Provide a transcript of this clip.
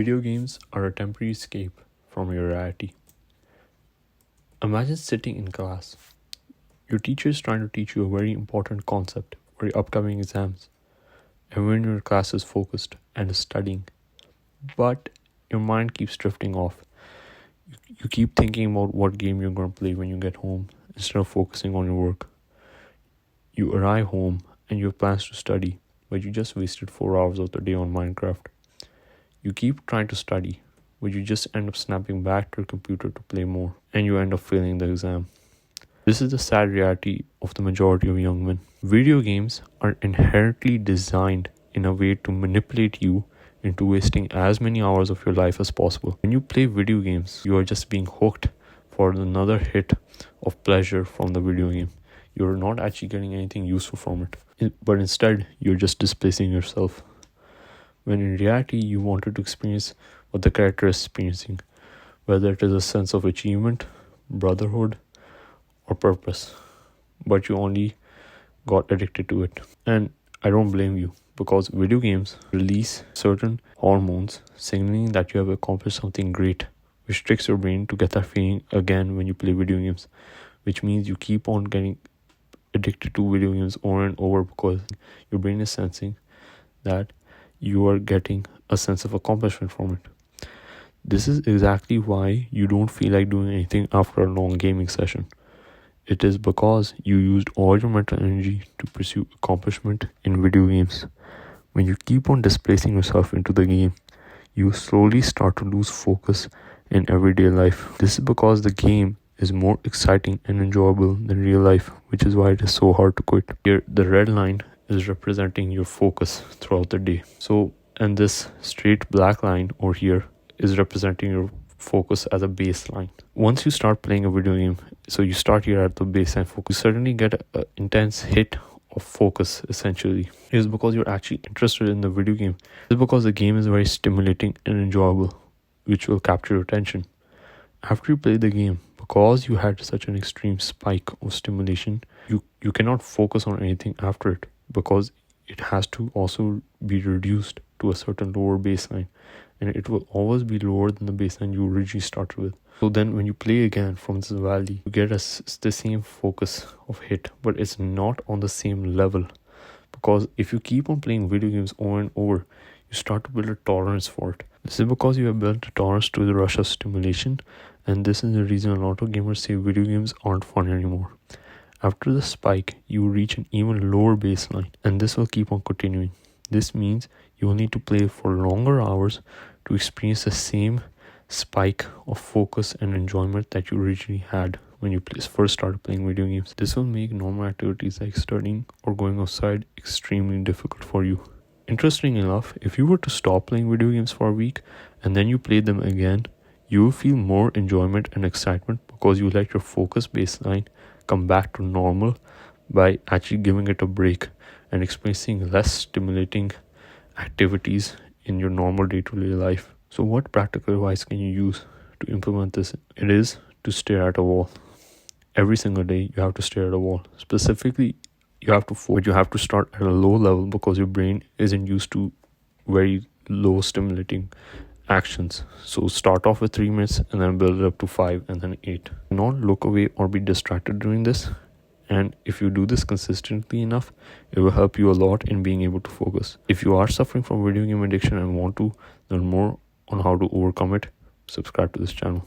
Video games are a temporary escape from your reality. Imagine sitting in class. Your teacher is trying to teach you a very important concept for your upcoming exams. Everyone in your class is focused and is studying, but your mind keeps drifting off. You keep thinking about what game you're going to play when you get home instead of focusing on your work. You arrive home and you have plans to study, but you just wasted 4 hours of the day on Minecraft. You keep trying to study, but you just end up snapping back to your computer to play more, and you end up failing the exam. This is the sad reality of the majority of young men. Video games are inherently designed in a way to manipulate you into wasting as many hours of your life as possible. When you play video games, you are just being hooked for another hit of pleasure from the video game. You're not actually getting anything useful from it, but instead, you're just displacing yourself. When in reality, you wanted to experience what the character is experiencing, whether it is a sense of achievement, brotherhood, or purpose, but you only got addicted to it. And I don't blame you, because video games release certain hormones signaling that you have accomplished something great, which tricks your brain to get that feeling again when you play video games, which means you keep on getting addicted to video games over and over because your brain is sensing that you are getting a sense of accomplishment from it. This is exactly why you don't feel like doing anything after a long gaming session. It is because you used all your mental energy to pursue accomplishment in video games. When you keep on displacing yourself into the game, you slowly start to lose focus in everyday life. This is because the game is more exciting and enjoyable than real life, which is why it is so hard to quit. Here, the red line is representing your focus throughout the day. And this straight black line over here is representing your focus as a baseline. Once you start playing a video game, so you start here at the baseline focus, you suddenly get an intense hit of focus essentially. It is because you're actually interested in the video game. It is because the game is very stimulating and enjoyable, which will capture your attention. After you play the game, because you had such an extreme spike of stimulation, you cannot focus on anything after it, because it has to also be reduced to a certain lower baseline, and it will always be lower than the baseline you originally started with. So then when you play again from this valley, you get the same focus of hit, but it's not on the same level, because if you keep on playing video games over and over, you start to build a tolerance for it. This is because you have built a tolerance to the rush of stimulation, and this is the reason a lot of gamers say video games aren't fun anymore. After the spike, you reach an even lower baseline, and this will keep on continuing. This means you will need to play for longer hours to experience the same spike of focus and enjoyment that you originally had when you first started playing video games. This will make normal activities like studying or going outside extremely difficult for you. Interestingly enough, if you were to stop playing video games for a week and then you play them again, you will feel more enjoyment and excitement because you let your focus baseline come back to normal by actually giving it a break and experiencing less stimulating activities in your normal day-to-day life. So what practical advice can you use to implement this? It is to stare at a wall. Every single day you have to stare at a wall. Specifically, you have to start at a low level because your brain isn't used to very low stimulating actions. So start off with 3 minutes and then build it up to 5 and then 8. Do not look away or be distracted during this. And if you do this consistently enough, it will help you a lot in being able to focus. If you are suffering from video game addiction and want to learn more on how to overcome it, subscribe to this channel.